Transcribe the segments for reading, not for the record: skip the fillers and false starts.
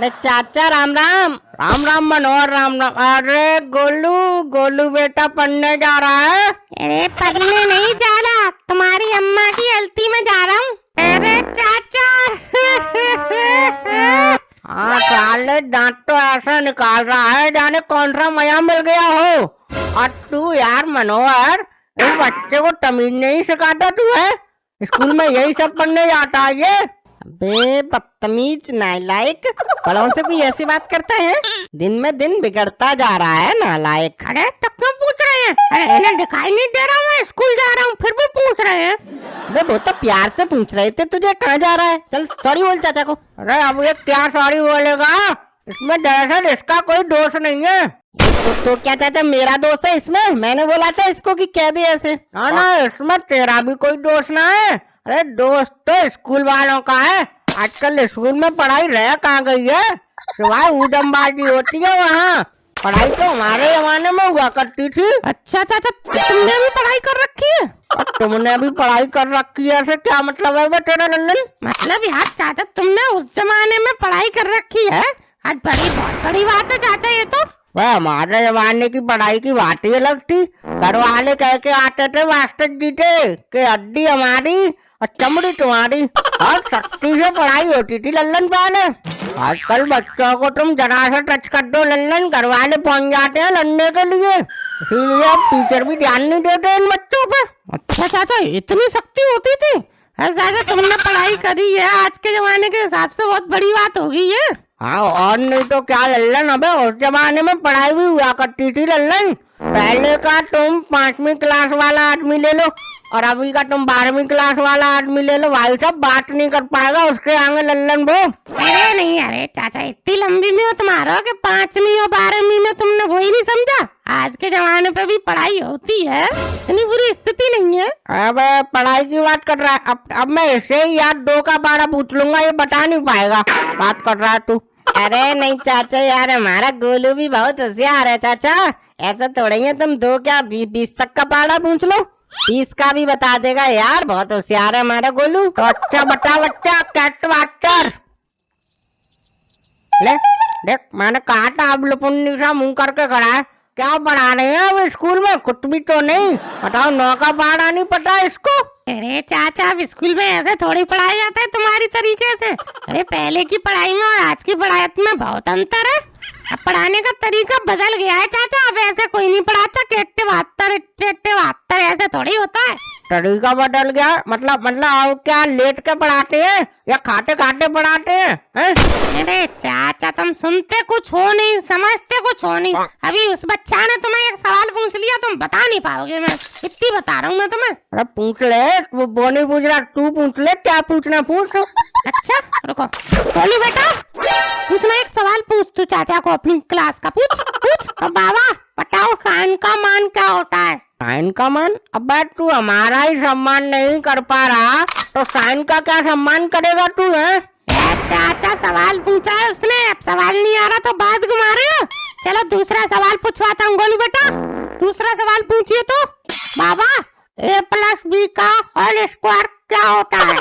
अरे चाचा राम राम। राम राम मनोहर राम राम। अरे गोलू गोलू बेटा पढ़ने जा रहा है। अरे पढ़ने नहीं जा रहा, तुम्हारी अम्मा की हल्ती में जा रहा हूँ। अरे चाचा हाँ साले दांत तो ऐसा निकाल रहा है जाने कौन सा मया मिल गया हो। और तू यार मनोहर, इस बच्चे को तमीज नहीं सिखाता तू है। स्कूल में यही सब पढ़ने जाता है ये। बे बदतमीज नालायक, बड़ों से कोई ऐसी बात करता है? दिन में दिन बिगड़ता जा रहा है नालायक। अरे तो क्यों पूछ रहे हैं? अरे इन्हें दिखाई नहीं दे रहा मैं स्कूल जा रहा हूँ फिर भी पूछ रहे हैं। बे वो तो प्यार से पूछ रहे थे तुझे कहाँ जा रहा है। चल सॉरी बोल चाचा को। अरे अब ये क्या सॉरी बोलेगा, इसमें दरअसल इसका कोई दोष नहीं है। तो क्या चाचा मेरा दोस्त है इसमें? मैंने बोला था इसको कि कह दे ऐसे। ना इसमें तेरा भी कोई दोष ना है। अरे दोस्त तो स्कूल वालों का है। आजकल स्कूल में पढ़ाई रह कहाँ गई है, सिवाय ऊधमबाजी होती है वहाँ। पढ़ाई तो हमारे जमाने में हुआ करती थी। अच्छा चाचा तुमने भी पढ़ाई कर रखी है? और तुमने भी पढ़ाई कर रखी है, ऐसे क्या मतलब है तेरा लल्लन? मतलब यार चाचा तुमने उस जमाने में पढ़ाई कर रखी है? आज बहुत बड़ी बात है चाचा ये तो। वह हमारे जमाने की पढ़ाई की बात ही अलग थी। घर वाले कह के आते थे मास्टर जी थे कि हड्डी हमारी और चमड़ी तुम्हारी, और सख्ती से पढ़ाई होती थी लल्लन पहले। आजकल बच्चों को तुम जरा सा टच कर दो लल्लन, घर वाले पहुंच जाते हैं लड़ने के लिए। इसीलिए अब टीचर भी ध्यान नहीं देते इन बच्चों पे। अच्छा चाचा इतनी सख्ती होती थी? चाचा तुमने पढ़ाई करी है, आज के जमाने के हिसाब से बहुत बड़ी बात हो गई है। हाँ और नहीं तो क्या लल्लन, अबे उस जमाने में पढ़ाई भी हुआ करती थी लल्लन। पहले का तुम 5वीं क्लास वाला आदमी ले लो और अभी का तुम 12वीं क्लास वाला आदमी ले लो, भाई साहब बात नहीं कर पाएगा उसके आगे लल्लन वो। अरे नहीं, अरे चाचा इतनी लंबी में हो तुम्हारा कि 5वीं और 12वीं में तुमने वो ही नहीं समझा। आज के जमाने पे भी पढ़ाई होती है, इतनी बुरी स्थिति नहीं है। अब पढ़ाई की बात कर रहा है, अब मैं इसे ही यार 2 का 12 पूछ लूंगा, ये बता नहीं पाएगा। बात कर रहा है तू। अरे नहीं चाचा यार, हमारा गोलू भी बहुत होशियार है चाचा। ऐसा थोड़ा ही है तुम 2 क्या 20 तक का पढ़ा पूछ लो, 20 का भी बता देगा यार। बहुत होशियार है हमारा गोलू। तो अच्छा बता बच्चा, कैट वाटर ले देख, मैंने कहा था अब लुपुन्नी सा मुंह करके खड़ा है। क्या पढ़ा रहे हैं अब स्कूल में? कुछ भी तो नहीं। बताओ 9 का पढ़ा नहीं पता इसको? अरे चाचा अब स्कूल में ऐसे थोड़ी पढ़ाया जाता है तुम्हारी तरीके से। अरे पहले की पढ़ाई में और आज की पढ़ाई में बहुत अंतर है। अब पढ़ाने का तरीका बदल गया है चाचा। अब ऐसे कोई नहीं पढ़ाता कि 72 ऐसे थोड़ी होता है। तरीका बदल गया मतलब अब क्या लेट के पढ़ाते हैं या खाते खाते पढ़ाते हैं? अरे चाचा तुम सुनते कुछ हो नहीं, समझते कुछ हो नहीं। अभी उस बच्चा ने तुम्हें एक सवाल पूछ लिया, तुम बता नहीं पाओगे। मैं इतनी बता रहा हूँ मैं तुम्हें। अरे पूछ ले, वो नहीं पूछ रहा, तू पूछ ले, क्या पूछना पूछ। अच्छा रुको बोली बेटा, पूछना एक सवाल पूछ तू चाचा को अपनी क्लास का पूछ। और बाबा बताओ साइन का मान क्या होता है? साइन का मान? अब तू हमारा ही सम्मान नहीं कर पा रहा तो साइन का क्या सम्मान करेगा तू है? चाचा सवाल पूछा है उसने, अब सवाल नहीं आ रहा तो बात घुमा रहे हो। चलो दूसरा सवाल पूछवाता हूँ गोलू बेटा। दूसरा सवाल पूछिए तो। बाबा A+B का होल स्क्वायर क्या होता है?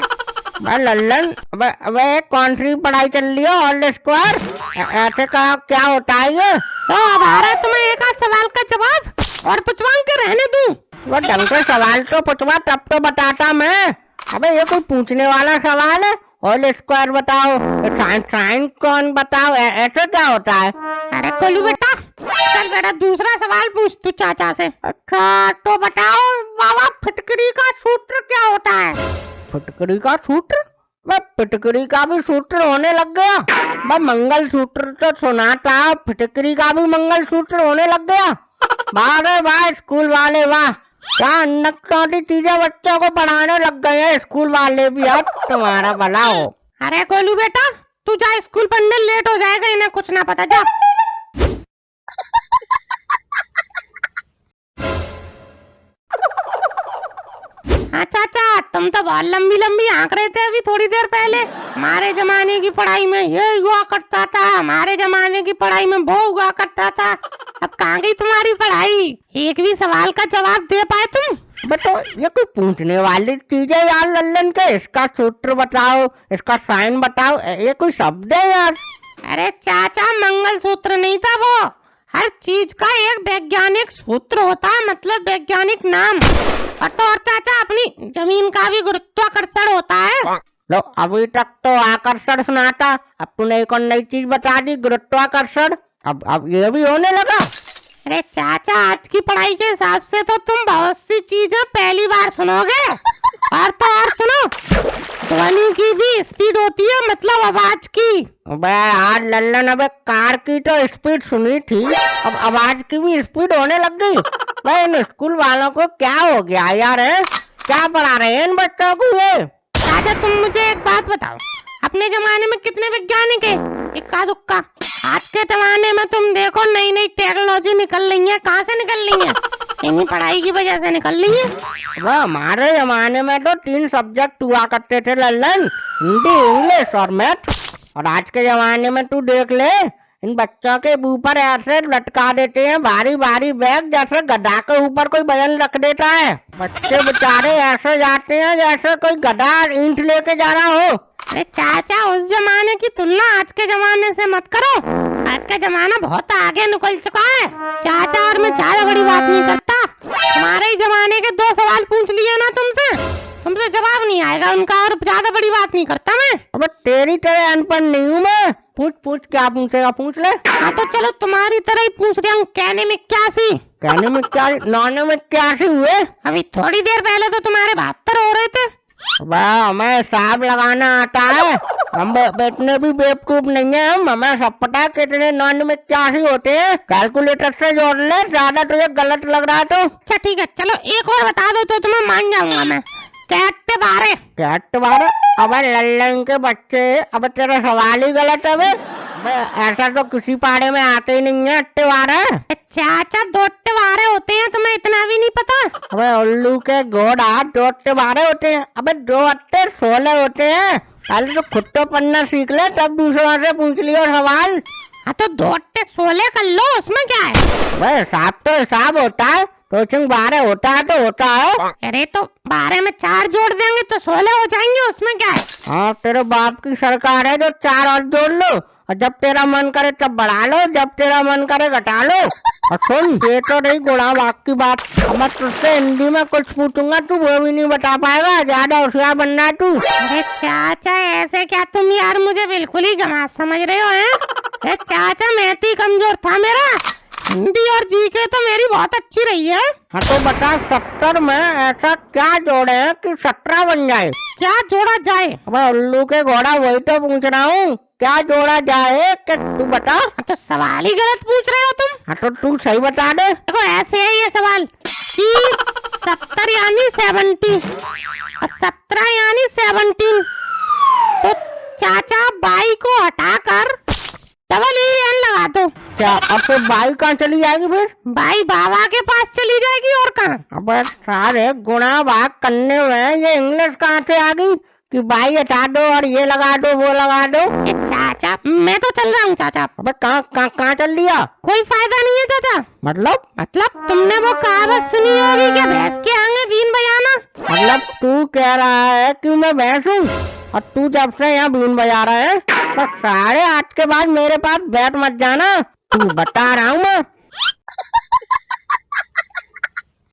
लल्लन अब कौन सी पढ़ाई चल रही है? होल स्क्वायर ऐसे का क्या होता है ये? तो अब आ रहा है तुम्हें एक आध सवाल का जवाब और पूछवा के रहने दूं? वो ढंग से सवाल तो पूछवा तब तो बताता मैं। अबे ये कोई पूछने वाला सवाल है? होल स्क्वायर बताओ, साइन कौन बताओ, ऐसे क्या होता है? अरे कोलू बेटा चल बेटा दूसरा सवाल पूछ तू चाचा से। अच्छा तो बताओ बाबा फिटकरी का सूत्र क्या होता है? फिटकरी का सूत्र? मैं फिटकरी का भी सूत्र होने लग गया। मैं मंगल सूत्र तो सुना था, फिटकरी का भी मंगल सूत्र होने लग गया। वाह वाह स्कूल वाले वाह, क्या नक्काटी चीजें बच्चों को पढ़ाने लग गए हैं स्कूल वाले भी। अब तुम्हारा भला हो। अरे कोलू बेटा तू जा, स्कूल पढ़ने लेट हो जाएगा, इन्हें कुछ ना पता। जा हाँ चाचा तुम तो बहुत लंबी लंबी आंक रहे थे अभी थोड़ी देर पहले। हमारे जमाने की पढ़ाई में ये हुआ करता था, हमारे जमाने की पढ़ाई में वो हुआ करता था। अब कहाँ गई तुम्हारी पढ़ाई? एक भी सवाल का जवाब दे पाए तुम? बट तो ये कोई पूछने वाली चीज है यार लल्लन के, इसका सूत्र बताओ, इसका साइन बताओ, ये कोई शब्द है यार? अरे चाचा मंगलसूत्र नहीं था वो, हर चीज का एक वैज्ञानिक सूत्र होता है, मतलब वैज्ञानिक नाम। और चाचा अपनी जमीन का भी गुरुत्वाकर्षण होता है। लो अभी तक तो आकर्षण सुना था, अब तूने एक और नई चीज बता दी, गुरुत्वाकर्षण। अब ये भी होने लगा। अरे चाचा आज की पढ़ाई के हिसाब से तो तुम बहुत सी चीजें पहली बार सुनोगे। और सुनो, ध्वनि की भी स्पीड होती है, मतलब आवाज की। अबे यार लल्लन, अबे कार की तो स्पीड सुनी थी, अब आवाज की भी स्पीड होने लग गई। भाई इन स्कूल वालों को क्या हो गया यार, है क्या पढ़ा रहे हैं इन बच्चों को ये? चाचा तुम मुझे एक बात बताओ, अपने जमाने में कितने वैज्ञानिक है? इक्का दुक्का। आज के जमाने में तुम देखो नई नई टेक्नोलॉजी निकल रही है, कहाँ से निकल रही है? इन्हीं पढ़ाई की वजह से निकल रही है। वो हमारे जमाने में तो 3 सब्जेक्ट हुआ करते थे लल्लन, हिंदी, इंग्लिश और मैथ। और आज के जमाने में तू देख ले, इन बच्चों के ऊपर ऐसे लटका देते हैं भारी भारी बैग, जैसे गधा के ऊपर कोई वजन रख देता है। बच्चे बेचारे ऐसे जाते हैं जैसे कोई गधा ईंट लेके जा रहा हो। अरे चाचा उस जमाने की तुलना आज के जमाने से मत करो, आज का जमाना बहुत आगे निकल चुका है चाचा। और मैं ज्यादा बड़ी बात नहीं करता, हमारे ही जमाने के 2 सवाल पूछ लिए ना तुमसे जवाब नहीं आएगा उनका, और ज्यादा बड़ी बात नहीं करता मैं। अब तेरी तरह अनपढ़ नहीं हूँ मैं, पूछ क्या पूछेगा पूछ ले। हाँ तो चलो तुम्हारी तरह ही पूछ रहा हूँ, कहने में क्या सी? कहने में क्या, नौने में क्या सी हुए? अभी थोड़ी देर पहले तो तुम्हारे 72 हो रहे थे। वाह, हमें हिसाब लगाना आता है, हम इतने भी बेवकूफ नहीं है हम, हमें सब पता है कितने नॉन में क्या ही होते हैं, कैलकुलेटर से जोड़ ले, ज्यादा तुझे गलत लग रहा है तो। अच्छा ठीक है, चलो एक और बता दो तो तुम्हें मान जाऊंगा मैं। कैट 12। कैट 12? अबे लल्लन के बच्चे, अब तेरा सवाल ही गलत है बे। ऐसा तो किसी पाड़े में आते ही नहीं है, 12। चाचा 2 12 होते हैं, तुम्हें इतना भी नहीं पता? अबे उल्लू के घोड़ा, 2 12 होते हैं। अबे 2 8 16 होते हैं। पहले तो खुद तो पढ़ना सीख ले, तब दूसरों से पूछ लियो सवाल। हाँ तो 2 8 16 कर लो, उसमें क्या है? अबे हिसाब तो हिसाब होता है, कोचिंग 12 होता है तो होता है। अरे तो 12 में 4 जोड़ देंगे तो 16 हो जाएंगे, उसमें क्या है? हाँ तेरे बाप की सरकार है, जो 4 और जोड़ लो, और जब तेरा मन करे तब बढ़ा लो, जब तेरा मन करे घटा लो। और सुन, ये तो नहीं गुणा बाग की बात, अब मैं तुझसे हिंदी में कुछ पूछूंगा, तू वो भी नहीं बता पाएगा, ज्यादा होशियार बनना है तू। अरे चाचा ऐसे क्या तुम यार मुझे बिल्कुल ही गंवार समझ रहे हो हैं? अरे चाचा मैथ ही कमजोर था मेरा, हिंदी और जीके तो मेरी बहुत अच्छी रही है। हाँ तो बता, 70 में ऐसा क्या जोड़े हैं कि 17 बन जाए? क्या जोड़ा जाए? अबे उल्लू के घोड़ा, वही तो पूछ रहा हूँ, क्या जोड़ा जाए कि तू बता। तो सवाल ही गलत पूछ रहे हो तुम। हाँ तो तू सही बता दे। देखो ऐसे है ये सवाल कि 70 यानी 70 और 17 यानी 17, तो चाचा 22 को हटाकर डबल EN लगा दो। क्या अब तो बाई कहाँ चली जाएगी फिर? बाई बाबा के पास चली जाएगी, और कहाँ? अबे सारे गुणा भाग करने में ये इंग्लिश कहाँ से आ गई कि बाई हटा दो और ये लगा दो वो लगा दो? चाचा मैं तो चल रहा हूँ चाचा। अबे कहाँ चल लिया? कोई फायदा नहीं है चाचा। मतलब तुमने वो कहावत सुनी होगी क्या, भैंस के आगे बीन बजाना? मतलब तू कह रहा है कि मैं भैंस हूँ और तू जब से यहाँ बीन बजा रहा है, तो सारे आज के बाद मेरे पास बैठ मत जाना, तू बता रहा हूँ मैं।